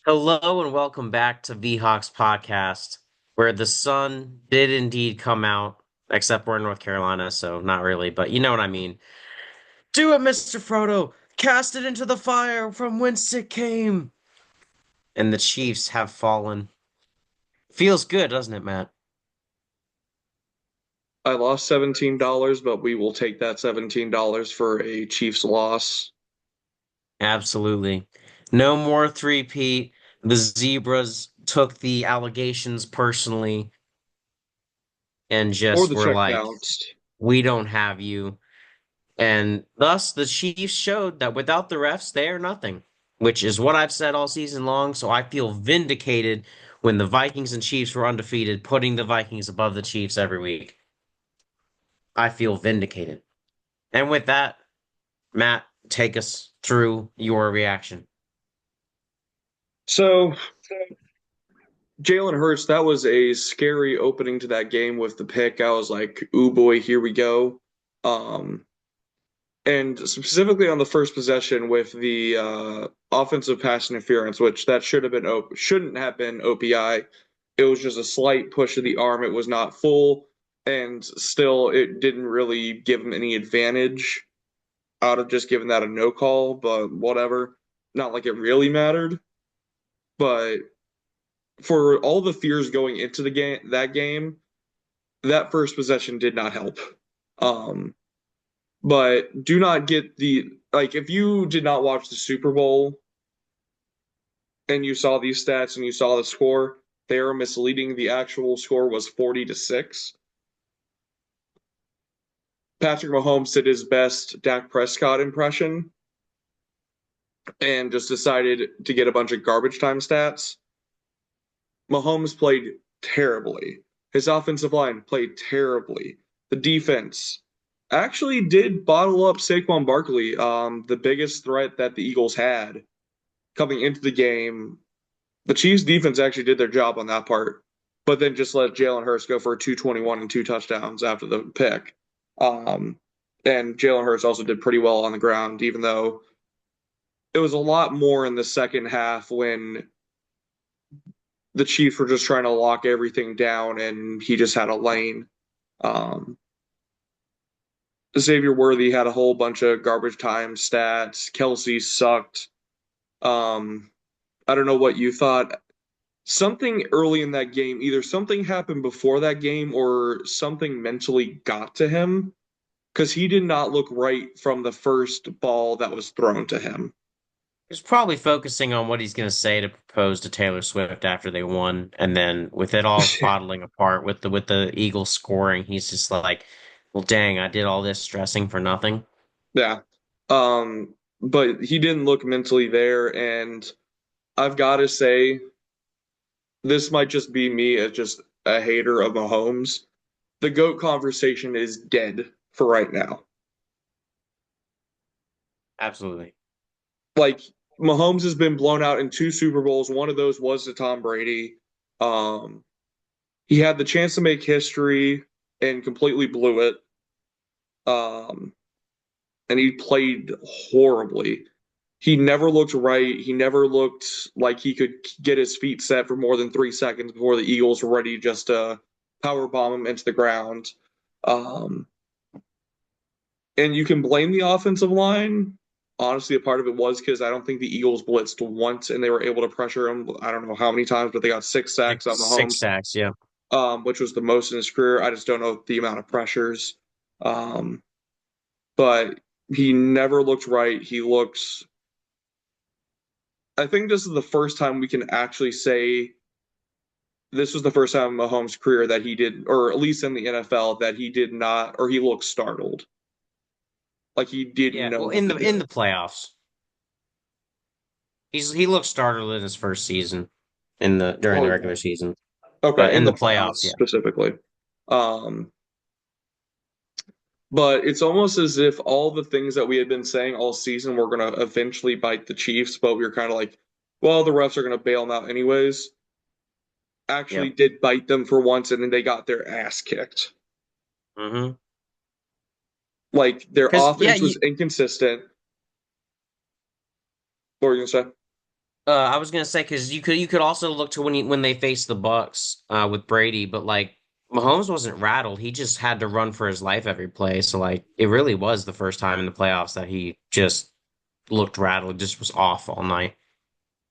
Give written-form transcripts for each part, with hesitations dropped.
Hello and welcome back to VHawks podcast, where the sun did indeed come out, except we're in North Carolina, so not really, but you know what I mean. Do it, Mr. Frodo! Cast it into the fire from whence it came! And the Chiefs have fallen. Feels good, doesn't it, Matt? I lost $17, but we will take that $17 for a Chiefs loss. Absolutely. No more three-peat. The Zebras took the allegations personally and Or just the were check like, bounced. we don't have you. And thus, the Chiefs showed that without the refs, they are nothing, which is what I've said all season long. So I feel vindicated when the Vikings and Chiefs were undefeated, putting the Vikings above the Chiefs every week. I feel vindicated. And with that, Matt, take us through your reaction. So, Jalen Hurts, that was a scary opening to that game with the pick. I was like, ooh boy, here we go. Um, and specifically on the first possession with the offensive pass interference, which that shouldn't have been OPI. It was just a slight push of the arm. It was not full, and still, it didn't really give him any advantage out of just giving that a no call, but whatever. Not like it really mattered. But for all the fears going into that first possession did not help. Um, but do not get the like if you did not watch the Super Bowl and you saw these stats and you saw the score, they are misleading. The actual score was 40-6. Patrick Mahomes did his best Dak Prescott impression and just decided to get a bunch of garbage time stats. Mahomes played terribly. His offensive line played terribly. The defense actually did bottle up Saquon Barkley, the biggest threat that the Eagles had coming into the game. The Chiefs defense actually did their job on that part, but then just let Jalen Hurts go for 221 and two touchdowns after the pick. Um, and Jalen Hurts also did pretty well on the ground, even though it was a lot more in the second half when the Chiefs were just trying to lock everything down, and he just had a lane. Um, Xavier Worthy had a whole bunch of garbage time stats. Kelsey sucked. Um, I don't know what you thought. Something early in that game, either something happened before that game or something mentally got to him because he did not look right from the first ball that was thrown to him. He's probably focusing on what he's going to say to propose to Taylor Swift after they won, and then with it all falling apart with the Eagles scoring, he's just like, "Well, dang, I did all this stressing for nothing." Yeah. But he didn't look mentally there, and I've got to say, this might just be me as just a hater of Mahomes. The GOAT conversation is dead for right now. Absolutely. Like Mahomes has been blown out in two Super Bowls. One of those was to Tom Brady. Um, he had the chance to make history and completely blew it. Um, and he played horribly. He never looked right. He never looked like he could get his feet set for more than 3 seconds before the Eagles were ready just to power bomb him into the ground. Um, and you can blame the offensive line. Honestly, a part of it was because I don't think the Eagles blitzed once and they were able to pressure him. I don't know how many times, but they got 6 sacks on Six Mahomes, sacks, yeah. which was the most in his career. I just don't know the amount of pressures. Um, but he never looked right. I think this is the first time we can actually say this was the first time in Mahomes' career that he did, or at least in the NFL, that he did not, or he looked startled. Like he didn't Yeah, know well, what in to the do. playoffs, he looked startled in his first season in the during Oh the yeah. regular season, but Okay, in in the the playoffs playoffs, yeah. specifically. Um, but it's almost as if all the things that we had been saying all season were going to eventually bite the Chiefs, but we were kind of like, well, the refs are going to bail them out anyways. Actually, Yep. did bite them for once, and then they got their ass kicked. Mm-hmm. Like their Because yeah, offense was inconsistent. What were you gonna say? I was gonna say because you could also look to when they faced the Bucks with Brady, but like Mahomes wasn't rattled. He just had to run for his life every play. So like it really was the first time in the playoffs that he just looked rattled, just was off all night.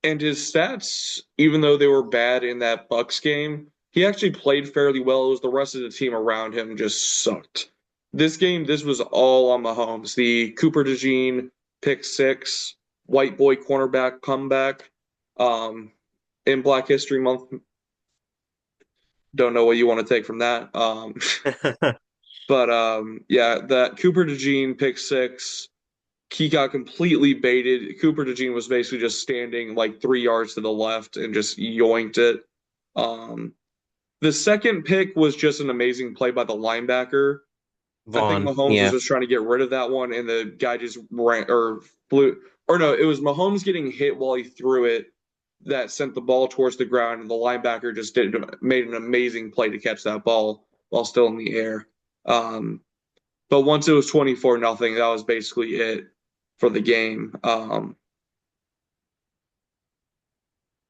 And his stats, even though they were bad in that Bucks game, he actually played fairly well. It was the rest of the team around him just sucked. This game, this was all on Mahomes. The Cooper DeJean pick six, white boy cornerback comeback, um, in Black History Month. Don't know what you want to take from that. But yeah, that Cooper DeJean pick six, he got completely baited. Cooper DeJean was basically just standing like 3 yards to the left and just yoinked it. Um, the second pick was just an amazing play by the linebacker. I think Vaughn, Mahomes was yeah. just trying to get rid of that one, and the guy just ran or flew. Or no, it was Mahomes getting hit while he threw it that sent the ball towards the ground, and the linebacker just made an amazing play to catch that ball while still in the air. Um, but once it was 24-0, that was basically it for the game.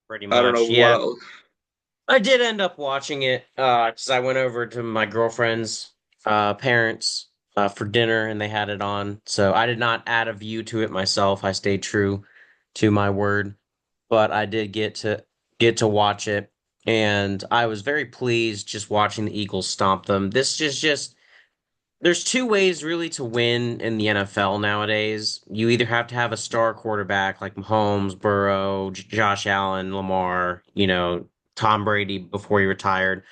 Pretty I don't know much, what yeah. else. I did end up watching it because I went over to my girlfriend's parents for dinner and they had it on. So I did not add a view to it myself. I stayed true to my word, but I did get to watch it, and I was very pleased just watching the Eagles stomp them. This is just there's two ways really to win in the NFL nowadays. You either have to have a star quarterback like Mahomes, Burrow, Josh Allen, Lamar, Tom Brady before he retired,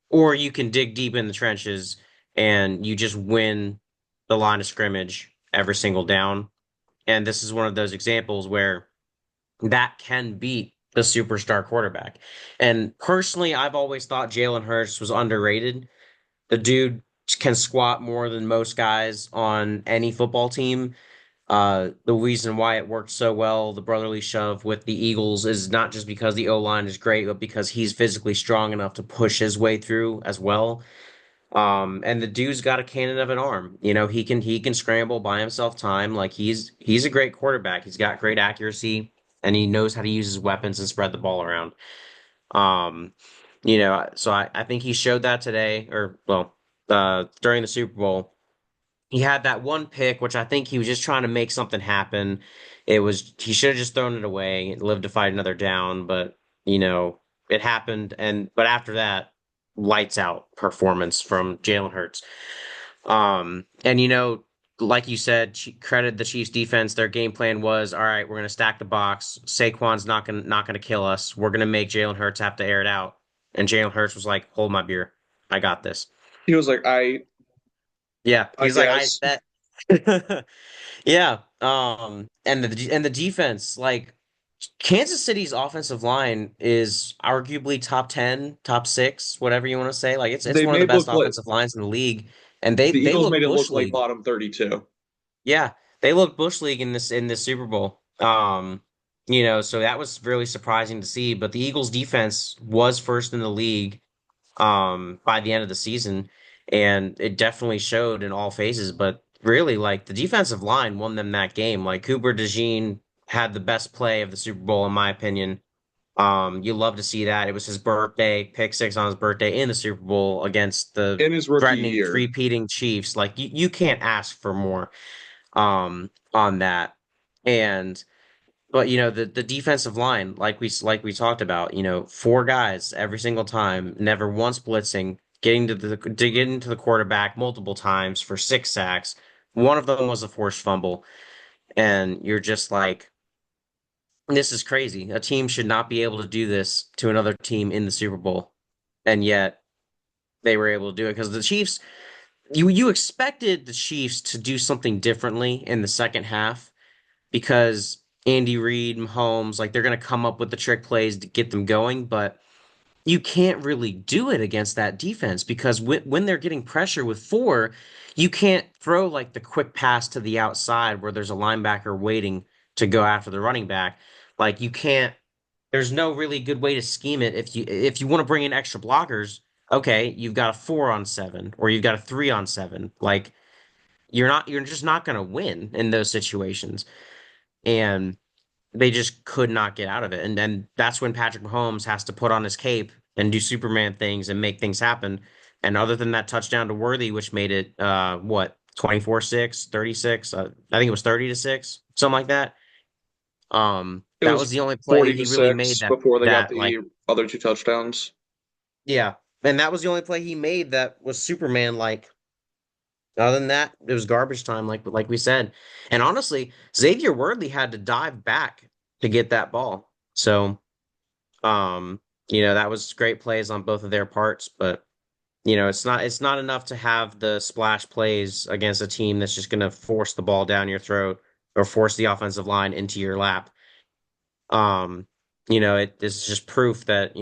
or you can dig deep in the trenches and you just win the line of scrimmage every single down. And this is one of those examples where that can beat the superstar quarterback. And personally, I've always thought Jalen Hurts was underrated. The dude can squat more than most guys on any football team. The reason why it worked so well, the brotherly shove with the Eagles, is not just because the O line is great, but because he's physically strong enough to push his way through as well. And the dude's got a cannon of an arm. He can scramble, buy himself time. Like he's a great quarterback. He's got great accuracy, and he knows how to use his weapons and spread the ball around. Um, so I think he showed that today, or well, during the Super Bowl. He had that one pick, which I think he was just trying to make something happen. He should have just thrown it away and lived to fight another down, but it happened. But after that, lights out performance from Jalen Hurts. And like you said, credit the Chiefs defense. Their game plan was, all right, we're gonna stack the box. Saquon's not gonna kill us. We're gonna make Jalen Hurts have to air it out. And Jalen Hurts was like, hold my beer. I got this. He was like, Yeah, I he's like, I guess. bet. Yeah. And the defense, like Kansas City's offensive line is arguably top 10, top 6, whatever you want to say. Like it's They one of the made best look like offensive lines in the league. And they the they Eagles look made it Bush look like League. bottom 32. Yeah, they look Bush League in this Super Bowl. So that was really surprising to see. But the Eagles defense was first in the league by the end of the season, and it definitely showed in all phases. But really, like the defensive line won them that game. Like Cooper DeJean had the best play of the Super Bowl, in my opinion. You love to see that. It was his birthday, pick six on his birthday in the Super Bowl against the In his rookie threatening year. three-peating Chiefs. Like you can't ask for more on that. And but the defensive line, like we talked about, four guys every single time, never once blitzing, getting to the quarterback multiple times for 6 sacks. One of them was a forced fumble, and you're just like, this is crazy. A team should not be able to do this to another team in the Super Bowl, and yet they were able to do it because the Chiefs. You expected the Chiefs to do something differently in the second half because Andy Reid, Mahomes, like they're going to come up with the trick plays to get them going, but you can't really do it against that defense because when they're getting pressure with four, you can't throw like the quick pass to the outside where there's a linebacker waiting to go after the running back. Like you can't, there's no really good way to scheme it if you want to bring in extra blockers. Okay, you've got a 4-on-7 or you've got a 3-on-7. Like you're just not going to win in those situations. And they just could not get out of it. And then that's when Patrick Mahomes has to put on his cape and do Superman things and make things happen. And other than that touchdown to Worthy, which made it what, 24-6, 36, I think it was 30-6, something like that. It That was was the only play 40 to he really made 6 before they got that like the other two touchdowns. yeah. And that was the only play he made that was Superman like. Other than that, it was garbage time, like we said. And honestly, Xavier Worthy had to dive back to get that ball. So, that was great plays on both of their parts, but it's not enough to have the splash plays against a team that's just gonna force the ball down your throat or force the offensive line into your lap. Um, this is just proof that,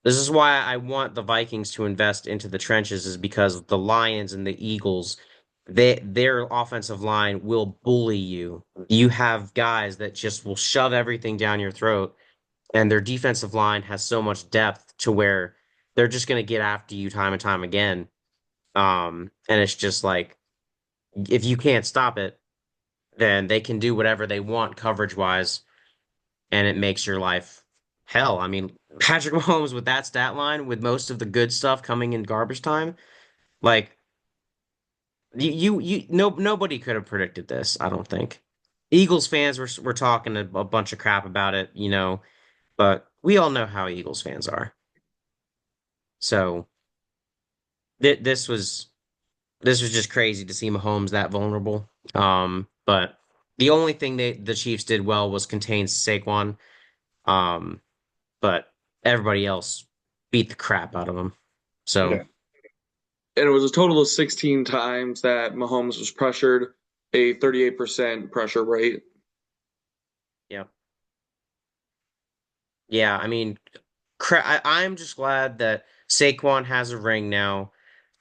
this is why I want the Vikings to invest into the trenches is because the Lions and the Eagles, their offensive line will bully you. You have guys that just will shove everything down your throat, and their defensive line has so much depth to where they're just going to get after you time and time again. And it's just like if you can't stop it, then they can do whatever they want coverage wise and it makes your life hell. I mean, Patrick Mahomes with that stat line, with most of the good stuff coming in garbage time, like no nobody could have predicted this. I don't think. Eagles fans were talking a bunch of crap about it, but we all know how Eagles fans are. So th this was just crazy to see Mahomes that vulnerable. But the only thing the Chiefs did well was contain Saquon. Um, but everybody else beat the crap out of him. So, Yeah. And it was a total of 16 times that Mahomes was pressured, a 38% pressure rate. yeah. Yeah, I mean, I'm just glad that Saquon has a ring now.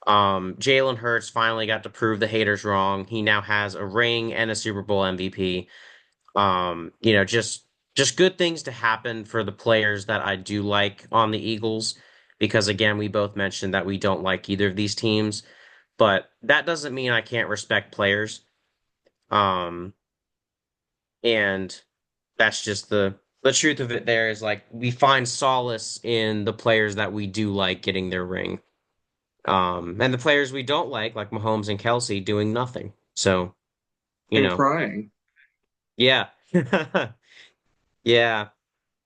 Jalen Hurts finally got to prove the haters wrong. He now has a ring and a Super Bowl MVP. Just good things to happen for the players that I do like on the Eagles, because again, we both mentioned that we don't like either of these teams, but that doesn't mean I can't respect players. Um, and that's just the truth of it there is like we find solace in the players that we do like getting their ring. And the players we don't like Mahomes and Kelsey, doing nothing. So, you And know, crying. yeah. Yeah.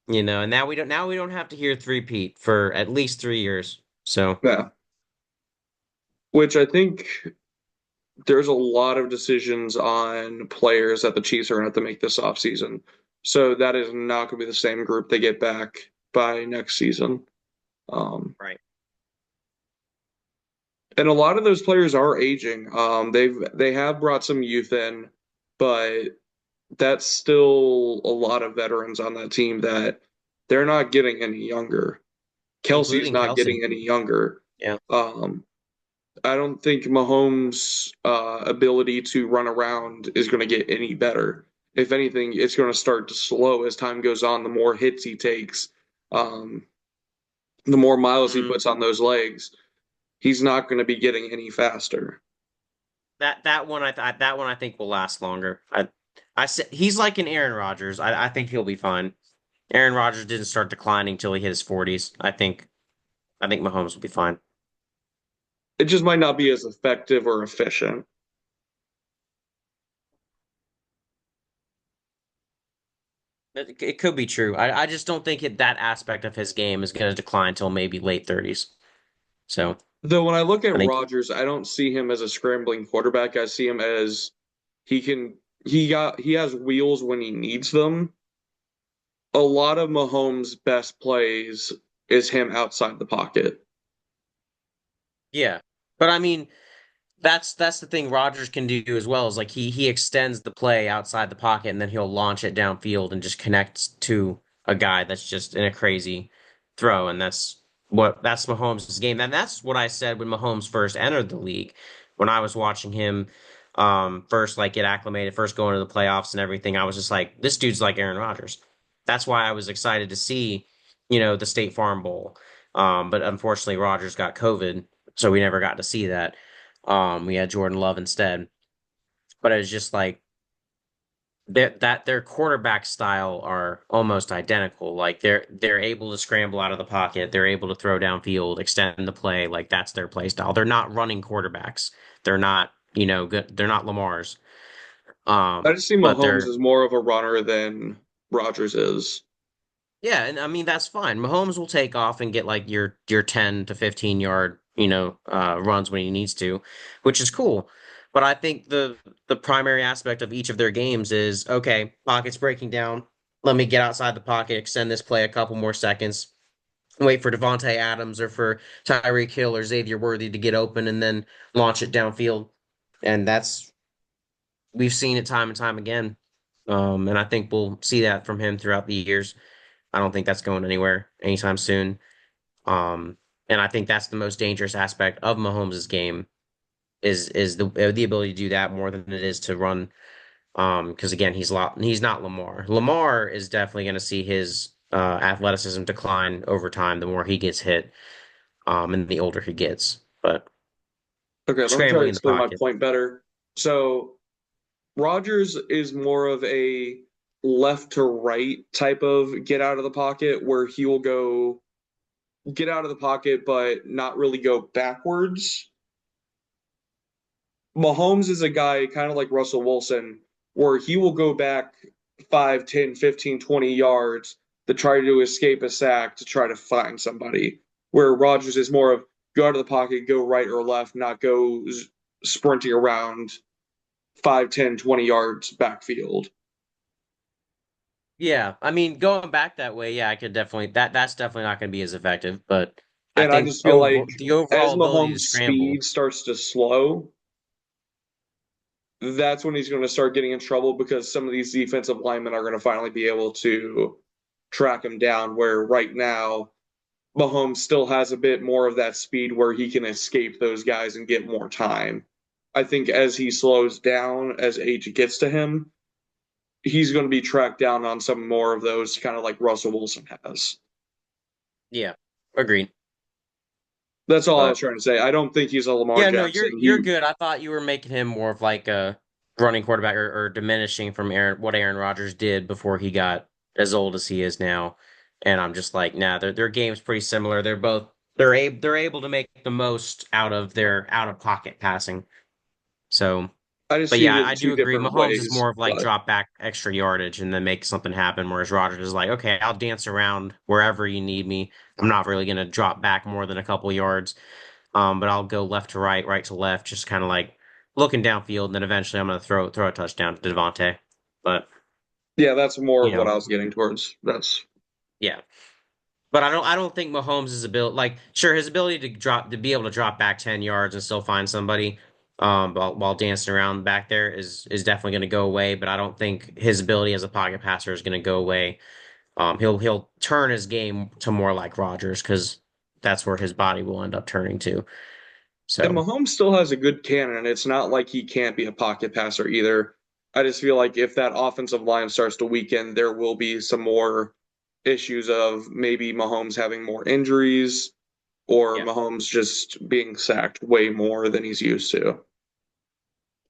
And now we don't have to hear three-peat for at least 3 years. So, Yeah. Which I think there's a lot of decisions on players that the Chiefs are going to have to make this offseason. So that is not going to be the same group they get back by next season. Um, right. and a lot of those players are aging. They have brought some youth in, but that's still a lot of veterans on that team that they're not getting any younger. Kelsey's Including not Kelsey. getting any younger. Yeah. Um, I don't think Mahomes' ability to run around is going to get any better. If anything, it's going to start to slow as time goes on. The more hits he takes, um, the more miles he Mhm. puts on those legs, he's not going to be getting any faster. That one I think will last longer. I said he's like an Aaron Rodgers. I think he'll be fine. Aaron Rodgers didn't start declining until he hit his 40s. I think Mahomes will be fine. It just might not be as effective or efficient. It could be true. I just don't think that aspect of his game is going to decline until maybe late 30s. So Though when I look at I think Rodgers, I don't see him as a scrambling quarterback. I see him as he can he has wheels when he needs them. A lot of Mahomes' best plays is him outside the pocket. yeah. But I mean, that's the thing Rodgers can do as well is like he extends the play outside the pocket and then he'll launch it downfield and just connect to a guy that's just in a crazy throw, and that's Mahomes' game. And that's what I said when Mahomes first entered the league, when I was watching him first like get acclimated, first going to the playoffs and everything. I was just like, this dude's like Aaron Rodgers. That's why I was excited to see, the State Farm Bowl. But unfortunately Rodgers got COVID, so we never got to see that. We had Jordan Love instead. But it was just like their quarterback style are almost identical. Like they're able to scramble out of the pocket, they're able to throw downfield, extend the play. Like that's their play style. They're not running quarterbacks. They're not, good. They're not Lamar's. I just see But Mahomes they're as more of a runner than Rodgers is. Yeah, and I mean that's fine. Mahomes will take off and get like your 10 to 15 yard, runs when he needs to, which is cool. But I think the primary aspect of each of their games is okay, pocket's breaking down. Let me get outside the pocket, extend this play a couple more seconds, wait for Devontae Adams or for Tyreek Hill or Xavier Worthy to get open and then launch it downfield. And that's we've seen it time and time again. And I think we'll see that from him throughout the years. I don't think that's going anywhere anytime soon. Um, and I think that's the most dangerous aspect of Mahomes' game is the ability to do that more than it is to run. Because again, he's not Lamar. Lamar is definitely going to see his athleticism decline over time the more he gets hit, and the older he gets. But Okay, let me try to scrambling in the explain my pocket, point better. So Rodgers is more of a left to right type of get out of the pocket where he will go get out of the pocket but not really go backwards. Mahomes is a guy kind of like Russell Wilson where he will go back 5, 10, 15, 20 yards to try to escape a sack to try to find somebody. Where Rodgers is more of go out of the pocket, go right or left, not go sprinting around 5, 10, 20 yards backfield. yeah. I mean, going back that way, yeah, I could definitely that's definitely not going to be as effective. But I And I think just feel like over the as overall ability to Mahomes' scramble. speed starts to slow, that's when he's going to start getting in trouble because some of these defensive linemen are going to finally be able to track him down. Where right now, Mahomes still has a bit more of that speed where he can escape those guys and get more time. I think as he slows down, as age gets to him, he's going to be tracked down on some more of those, kind of like Russell Wilson has. Yeah, agreed. That's all I was But trying to say. I don't think he's a Lamar yeah, no, Jackson. you're good. I thought you were making him more of like a running quarterback or diminishing from Aaron Rodgers did before he got as old as he is now. And I'm just like, nah, their game's pretty similar. They're able to make the most out of their out of pocket passing. So, I just but see it yeah, in I do two agree. different Mahomes is ways, more of like but drop back extra yardage and then make something happen, whereas Rodgers is like, okay, I'll dance around wherever you need me. I'm not really gonna drop back more than a couple yards. But I'll go left to right, right to left, just kind of like looking downfield, and then eventually I'm gonna throw a touchdown to Devontae. But yeah, that's more you of what know, I was getting towards. That's yeah. But I don't think Mahomes' ability, like, sure, his ability to be able to drop back 10 yards and still find somebody, while dancing around back there is definitely going to go away. But I don't think his ability as a pocket passer is going to go away. He'll turn his game to more like Rodgers because that's where his body will end up turning to. and So. Mahomes still has a good cannon. It's not like he can't be a pocket passer either. I just feel like if that offensive line starts to weaken, there will be some more issues of maybe Mahomes having more injuries or Yeah. Mahomes just being sacked way more than he's used to.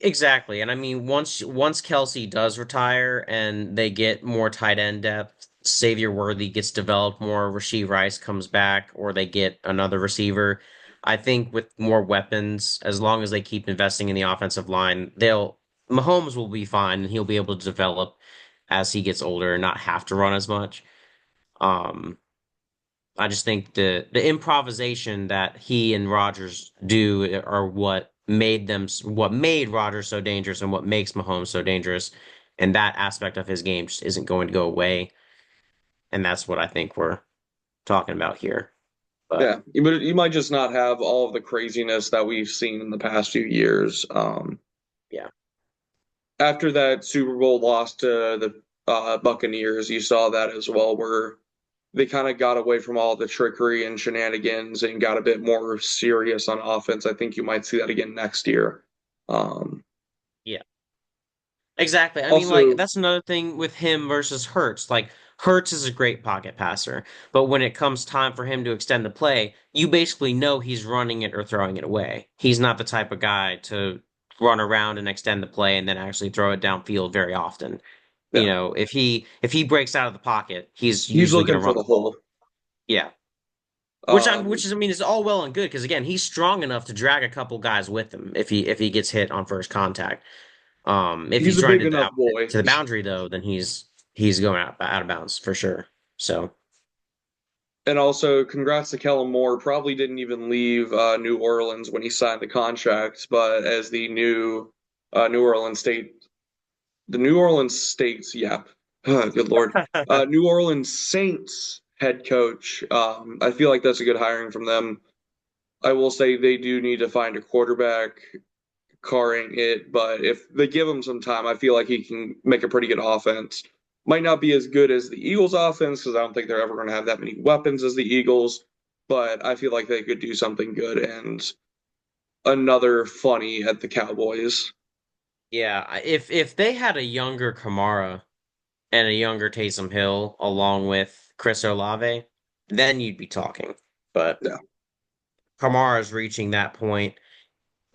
Exactly. And I mean, once Kelsey does retire and they get more tight end depth, Xavier Worthy gets developed more, Rashee Rice comes back, or they get another receiver. I think with more weapons, as long as they keep investing in the offensive line, they'll Mahomes will be fine and he'll be able to develop as he gets older and not have to run as much. Um, I just think the improvisation that he and Rodgers do are what made Rodgers so dangerous and what makes Mahomes so dangerous. And that aspect of his game just isn't going to go away. And that's what I think we're talking about here. But Yeah, you might just not have all of the craziness that we've seen in the past few years. yeah. After that Super Bowl loss to the Buccaneers, you saw that as well, where they kind of got away from all the trickery and shenanigans and got a bit more serious on offense. I think you might see that again next year. Um, Yeah. Exactly. I mean, like also, that's another thing with him versus Hurts. Like Hurts is a great pocket passer, but when it comes time for him to extend the play, you basically know he's running it or throwing it away. He's not the type of guy to run around and extend the play and then actually throw it downfield very often. You Yeah. know, if he breaks out of the pocket, he's He's usually going looking to for run the the ball. hole. Yeah. Which Um, is, I mean, is all well and good because again, he's strong enough to drag a couple guys with him if he gets hit on first contact. If he's he's a trying big to enough out boy. to the boundary though, then he's going out of bounds for sure. So And also, congrats to Kellen Moore. Probably didn't even leave New Orleans when he signed the contract, but as the new New Orleans State, the New Orleans States, yeah, good Lord, New Orleans Saints head coach. I feel like that's a good hiring from them. I will say they do need to find a quarterback, carring it, but if they give him some time, I feel like he can make a pretty good offense. Might not be as good as the Eagles' offense because I don't think they're ever going to have that many weapons as the Eagles, but I feel like they could do something good and another funny at the Cowboys. yeah, if they had a younger Kamara and a younger Taysom Hill along with Chris Olave, then you'd be talking. But Yeah. Kamara's reaching that point.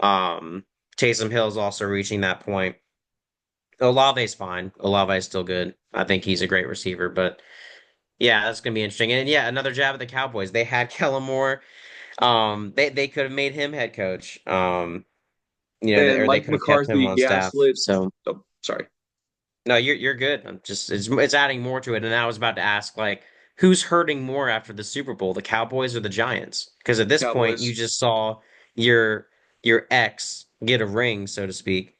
Taysom Hill's also reaching that point. Olave's fine. Olave's still good. I think he's a great receiver, but yeah, that's gonna be interesting. And yeah, another jab at the Cowboys. They had Kellen Moore. They could have made him head coach. And Or they Mike could have kept him McCarthy on staff. gaslit. So Oh, sorry. no, you're good. I'm just it's adding more to it. And I was about to ask like, who's hurting more after the Super Bowl, the Cowboys or the Giants? Because at this point, you Cowboys. just saw your your ex get a ring, so to speak.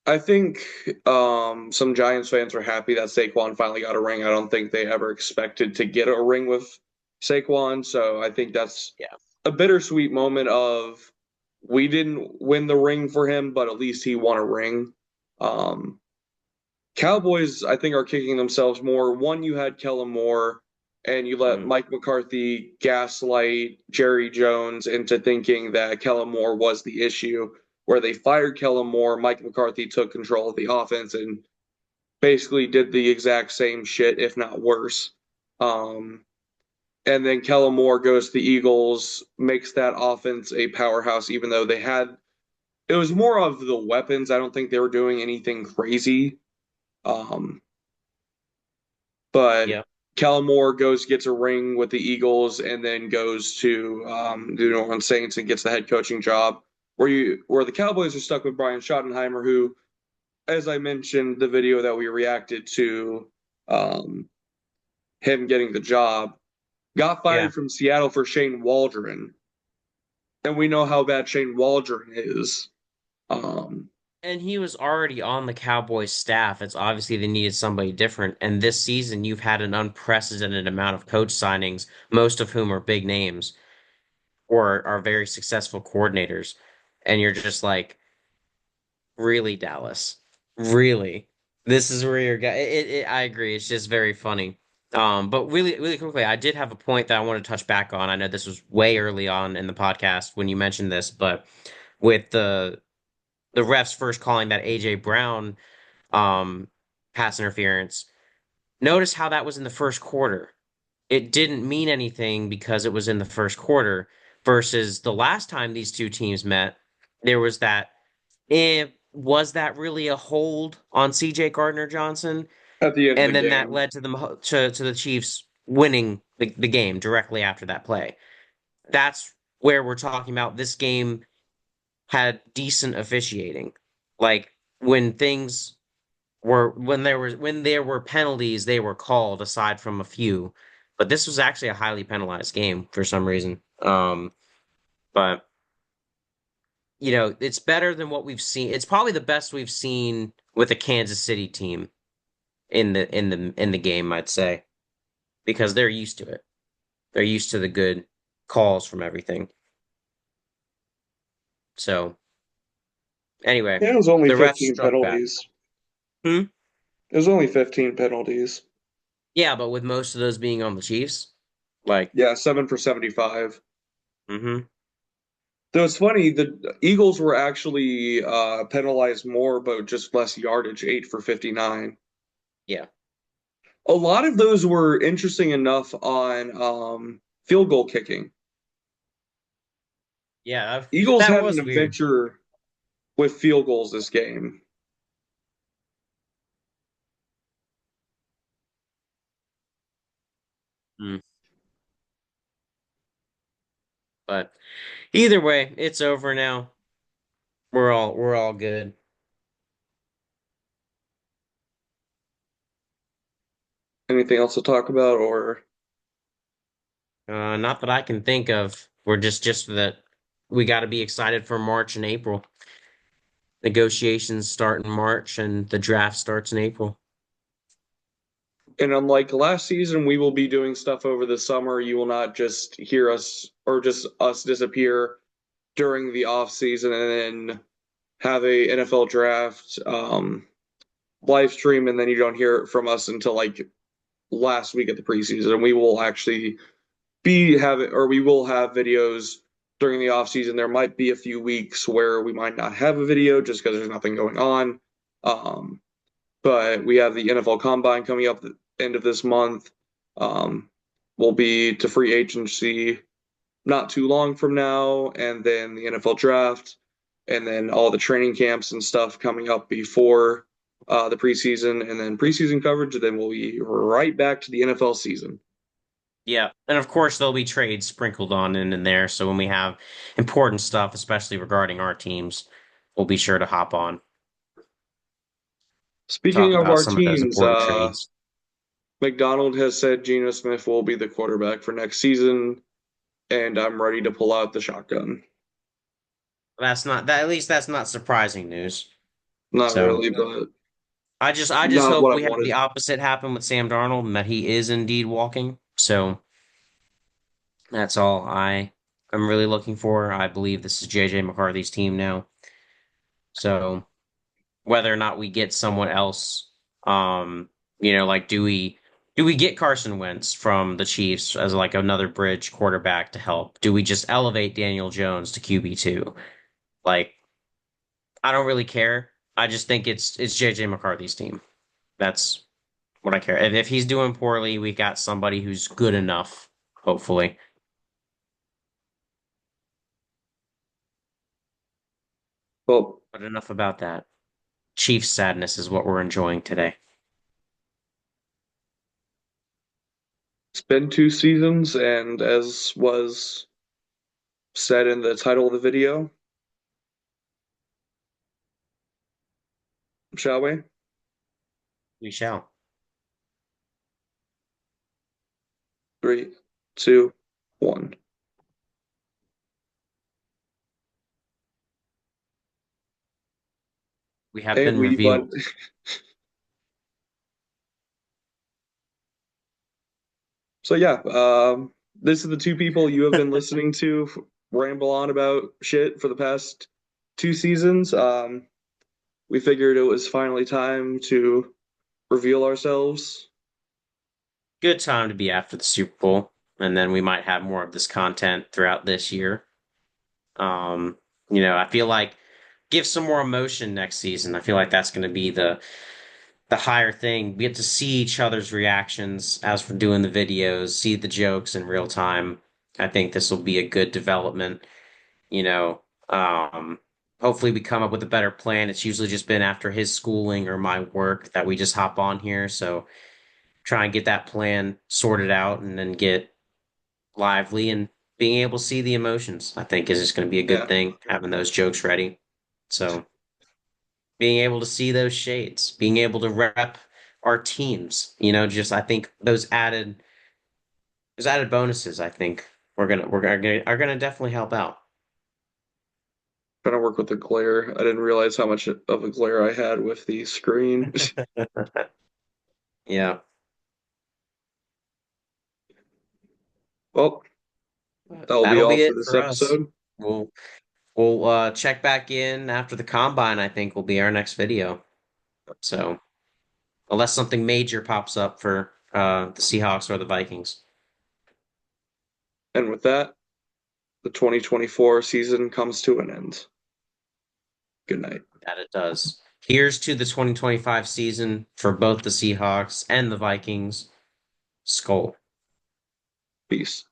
I think some Giants fans are happy that Saquon finally got a ring. I don't think they ever expected to get a ring with Saquon, so I think that's Yeah. a bittersweet moment of we didn't win the ring for him, but at least he won a ring. Um, Cowboys, I think, are kicking themselves more. One, you had Kellen Moore, and you let Mm. Mike McCarthy gaslight Jerry Jones into thinking that Kellen Moore was the issue. Where they fired Kellen Moore, Mike McCarthy took control of the offense and basically did the exact same shit, if not worse. Um, and then Kellen Moore goes to the Eagles, makes that offense a powerhouse, even though they had it was more of the weapons. I don't think they were doing anything crazy. Um, but Yeah. Kellen Moore goes gets a ring with the Eagles and then goes to the New Orleans Saints and gets the head coaching job. Where the Cowboys are stuck with Brian Schottenheimer, who, as I mentioned, the video that we reacted to, um, him getting the job, got Yeah. fired from Seattle for Shane Waldron, and we know how bad Shane Waldron is. Um, And he was already on the Cowboys staff. It's obviously they needed somebody different. And this season, you've had an unprecedented amount of coach signings, most of whom are big names or are very successful coordinators. And you're just like, really, Dallas? Really? This is where you're going. I agree. It's just very funny. But really, really quickly, I did have a point that I want to touch back on. I know this was way early on in the podcast when you mentioned this, but with the refs first calling that AJ Brown pass interference. Notice how that was in the first quarter. It didn't mean anything because it was in the first quarter versus the last time these two teams met, there was that was that really a hold on CJ Gardner Johnson? at the end of the And then that game, led to to the Chiefs winning the game directly after that play. That's where we're talking about this game had decent officiating. Like when things when there were penalties, they were called aside from a few. But this was actually a highly penalized game for some reason. But it's better than what we've seen. It's probably the best we've seen with a Kansas City team in the game, I'd say, because they're used to it. They're used to the good calls from everything. So anyway, it was only the refs 15 struck back. penalties. Hmm? It was only 15 penalties. Yeah, but with most of those being on the Chiefs, like, Yeah, 7 for 75. mm-hmm. Though it's funny, the Eagles were actually penalized more, but just less yardage, 8 for 59. Yeah. A lot of those were interesting enough on field goal kicking. Yeah, Eagles that had an was weird. adventure with field goals this game. Mm. But either way, it's over now. We're all good. Anything else to talk about, or Not that I can think of. We're just that we got to be excited for March and April. Negotiations start in March and the draft starts in April. and unlike last season, we will be doing stuff over the summer. You will not just hear us or just us disappear during the off season and then have a NFL draft live stream, and then you don't hear from us until like last week of the preseason. And we will actually be having, or we will have videos during the off season. There might be a few weeks where we might not have a video just because there's nothing going on. Um, but we have the NFL Combine coming up at the end of this month. Um, we'll be to free agency not too long from now, and then the NFL Draft, and then all the training camps and stuff coming up before the preseason, and then preseason coverage. And then we'll be right back to the NFL season. Yeah, and of course there'll be trades sprinkled on in there. So when we have important stuff, especially regarding our teams, we'll be sure to hop on, Speaking talk of about our some of those teams, important trades. McDonald has said Geno Smith will be the quarterback for next season, and I'm ready to pull out the shotgun. That's not that. At least that's not surprising news. Not So really, but I just not hope what I we have the wanted. opposite happen with Sam Darnold and that he is indeed walking. So that's all I am really looking for. I believe this is JJ McCarthy's team now. So whether or not we get someone else, like do we get Carson Wentz from the Chiefs as like another bridge quarterback to help? Do we just elevate Daniel Jones to QB2? Like, I don't really care. I just think it's JJ McCarthy's team. That's what I care. If he's doing poorly, we got somebody who's good enough, hopefully. Well, But enough about that. Chiefs sadness is what we're enjoying today. it's been 2 seasons, and as was said in the title of the video, shall we? We shall. 3, 2, 1. We have And been we revealed. but so yeah, this is the two people you have been listening to ramble on about shit for the past 2 seasons. We figured it was finally time to reveal ourselves. Good time to be after the Super Bowl, and then we might have more of this content throughout this year. I feel like give some more emotion next season. I feel like that's going to be the higher thing. We get to see each other's reactions as we're doing the videos, see the jokes in real time. I think this will be a good development. You know, um, hopefully we come up with a better plan. It's usually just been after his schooling or my work that we just hop on here. So try and get that plan sorted out and then get lively and being able to see the emotions, I think is just going to be a good Yeah. thing, having those jokes ready. So being able to see those shades, being able to rep our teams, just I think those added bonuses, I think we're gonna definitely help out. Trying to work with the glare. I didn't realize how much of a glare I had with the screen. Yeah. Well, that'll be That'll all be for it this for us. episode. We'll check back in after the combine, I think will be our next video. So unless something major pops up for the Seahawks or the Vikings. And with that, the 2024 season comes to an end. Good night. That it does. Here's to the 2025 season for both the Seahawks and the Vikings. Skull. Peace.